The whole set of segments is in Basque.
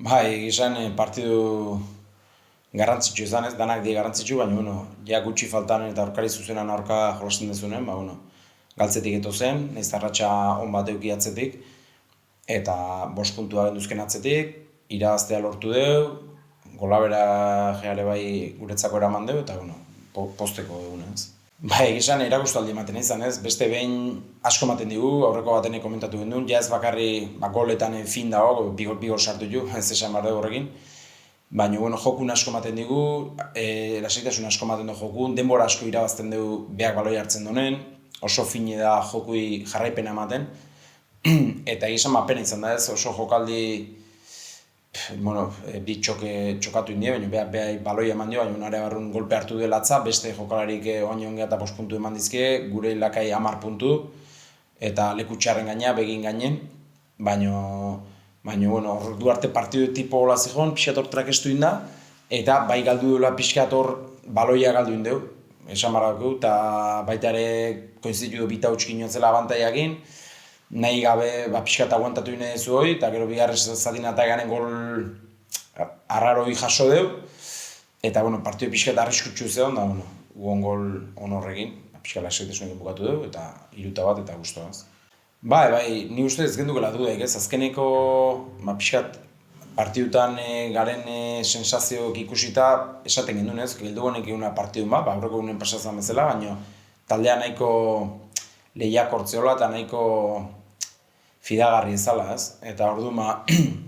Bai, izan partidu garrantzitsu izan ez, danak die garrantzitsu, baina, ja gutxi faltan eta aurkari zuzenan aurka jolasten dezunen, galtzetik eto zen, nahiz arratsa on bat eduki atzetik, eta 5 puntua genduzken atzetik, irabaztea lortu deu, golabera geare bai guretzako eraman deu, eta, posteko egun ez. Bai, esan erakustaldi ematen izan ez, beste behin asko ematen digu, aurreko batenek komentatu gendun, ja ez bakarri goletan fin dago, bigol sartu du, ez esan behar dugu horrekin. Baina, jokun asko ematen digu, lasaitasun asko ematen du jokun, denbora asko irabazten dugu beak baloi hartzen donen, oso fine da jokui jarraipena ematen, eta egizan pena izan da ez, oso jokaldi, bi txokatu indie, baina behai baloi eman dio, baina unare barrun golpe hartu delatza, beste jokalarik oain ongea eta 5 puntu eman dizke, gure lakai 10 puntu, eta leku txarren gaina, begin gainen, baina, ordu arte partidu tipo hola zihon, pixkat hor trakestu inda, eta bai galdu duela pixkat hor baloia galdu indeu, esan barrako, eta baita ere koinzitu du bita utxkin jotzela abantaiakin, nahi gabe pixkat aguantatu ine dezu hoi, eta gero bigarrez zatinata eganen gol arraroi jaso deu, eta partidu pixkat arriskutsu zeon, da guon gol honorrekin, pixkat lasaitasunekin bukatu deu, eta 3 bat eta guztuaz. Bai, ni uste ez gendukela dudaik ez, azkeneko pixkat partidutan garen sensazioak ikusita esaten gendun ez, geldu honek eguna partidun bat, aurreko egunen pasazan bezala, baina taldea nahiko lehiak hortzeola eta nahiko fidagarri ezala ez, eta ordu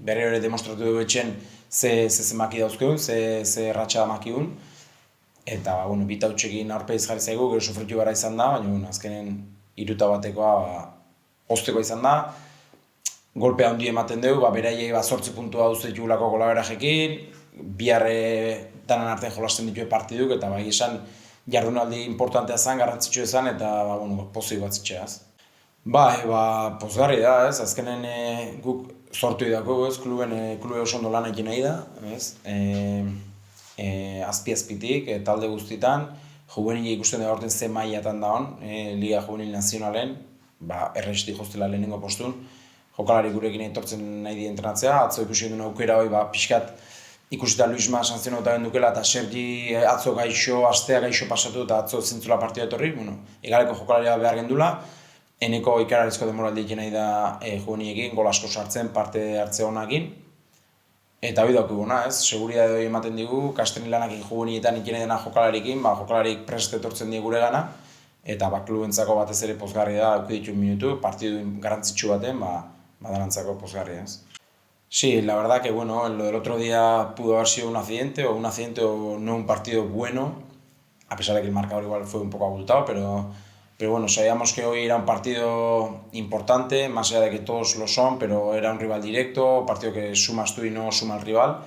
berri hori demostratu dugu etxen ze zemaki dauzkeun, ze erratxa makiun, eta bita utxekin aurpeiz jarri zaigu, gero sufritu gara izan da, baina azkenen 3 batekoa osteko izan da, golpea handi ematen dugu, beraiei 8 puntua duzte ditugulako golaberajekin, biharre danan artean jolasten ditue partiduk, eta bai esan jardunaldi importantea zen, garrantzitsua zen, eta pozik bat zitxeaz. Bai, pozgarri da, ez, azkenen guk sortu idako, ez, klube oso ondo lan egin nahi da, ez, azpi-azpitik, talde guztitan, juvenile ikusten da horten ze mailatan da hon, Liga Juvenil Nazionalen, erresti jostela lehenengo postun, jokalari gurekin etortzen nahi di entrenatzea, atzo ikusi duen aukera hori, pixkat ikusita Luisma sanzionota gendukela eta Sergi atzo gaixo, astea gaixo pasatu eta atzo zintzula partida etorri, egaleko jokalaria behar gendula, eneko ikararizko demoraldi egin nahi da juveniekin, gol asko sartzen, parte hartze honakin, eta hori daukiguna, ez, seguridade hori ematen digu, Kastenilanekin juvenietan egin nahi dena jokalarikin, jokalarik prest etortzen die gure gana, eta klubentzako batez ere pozgarri da, ditu minutu, partidu garrantzitsu baten, darantzako pozgarri, ez. Sí, la verdad que lo del otro día pudo haber sido un accidente o no un partido bueno, a pesar de que el marcador igual fue un poco abultado, pero sabíamos que hoy era un partido importante, más allá de que todos lo son, pero era un rival directo, un partido que sumas tú y no suma el rival.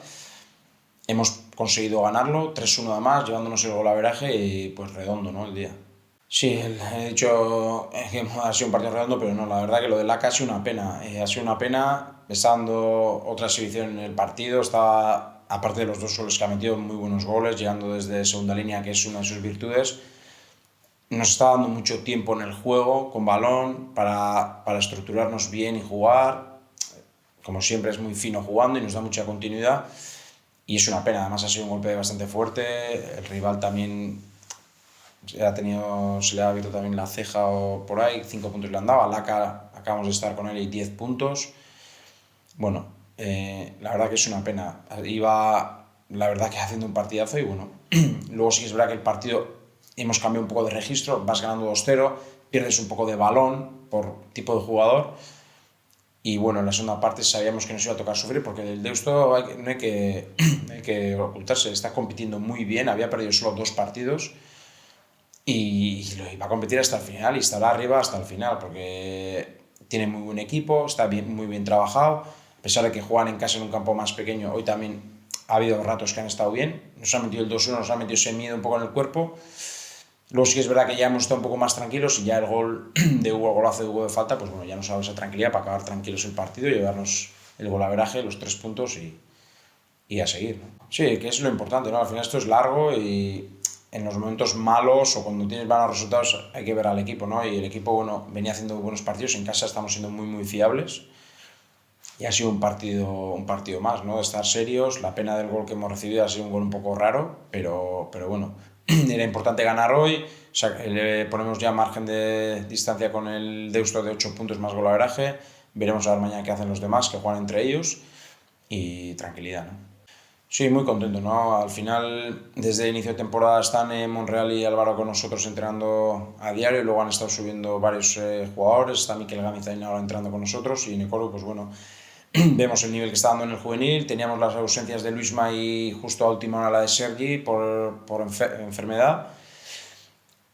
Hemos conseguido ganarlo, 3-1 además, llevándonos el golaveraje y pues redondo, ¿no? El día. Sí, he dicho que ha sido un partido redondo, pero no, la verdad que lo del LAC ha sido una pena. Ha sido una pena, besando otra exhibición en el partido, estaba, aparte de los 2 goles que ha metido, muy buenos goles, llegando desde segunda línea, que es una de sus virtudes. Nos está dando mucho tiempo en el juego, con balón, para estructurarnos bien y jugar. Como siempre es muy fino jugando y nos da mucha continuidad. Y es una pena, además ha sido un golpe bastante fuerte, el rival también se le ha abierto también la ceja o por ahí, 5 puntos le han dado, a Laca acabamos de estar con él y 10 puntos. La verdad que es una pena, iba la verdad que haciendo un partidazo y luego sí que es verdad que el partido hemos cambiado un poco de registro, vas ganando 2-0, pierdes un poco de balón por tipo de jugador y en la segunda parte sabíamos que nos iba a tocar sufrir porque el Deusto no hay que ocultarse, está compitiendo muy bien, había perdido solo 2 partidos y va a competir hasta el final y estará arriba hasta el final porque tiene muy buen equipo, está muy bien trabajado, a pesar de que juegan en casa en un campo más pequeño, hoy también ha habido ratos que han estado bien, nos han metido el 2-1, nos ha metido ese miedo un poco en el cuerpo. Luego sí que es verdad que ya hemos estado un poco más tranquilos y ya el gol de Hugo, el golazo de Hugo de falta, ya nos ha dado esa tranquilidad para acabar tranquilos el partido y llevarnos el golaveraje, los 3 puntos y a seguir, ¿no? Sí, que es lo importante, ¿no? Al final esto es largo y en los momentos malos o cuando tienes malos resultados hay que ver al equipo, ¿no? Y el equipo, venía haciendo buenos partidos, en casa estamos siendo muy, muy fiables y ha sido un partido más, ¿no? De estar serios. La pena del gol que hemos recibido ha sido un gol un poco raro, pero bueno, era importante ganar hoy. O sea, le ponemos ya margen de distancia con el Deusto de 8 puntos más golaveraje. Veremos a ver mañana qué hacen los demás, que juegan entre ellos. Y tranquilidad, ¿no? Sí, muy contento, ¿no? Al final, desde el inicio de temporada están Monreal y Álvaro con nosotros entrenando a diario, y luego han estado subiendo varios jugadores, está Mikel Gamizain ahora entrando con nosotros y Nicolo, pues bueno, vemos el nivel que está dando en el juvenil, teníamos las ausencias de Luisma y justo a última hora la de Sergi por enfermedad,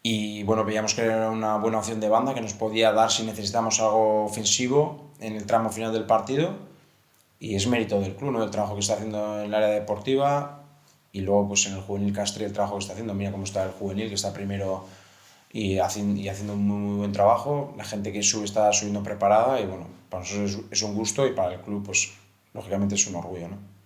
y bueno, veíamos que era una buena opción de banda que nos podía dar si necesitamos algo ofensivo en el tramo final del partido, y es mérito del club, ¿no? El trabajo que está haciendo en el área deportiva, y luego pues en el juvenil Castre el trabajo que está haciendo. Mira cómo está el juvenil, que está primero y haciendo un muy buen trabajo. La gente que sube está subiendo preparada y bueno, para nosotros es un gusto y para el club pues lógicamente es un orgullo, ¿no?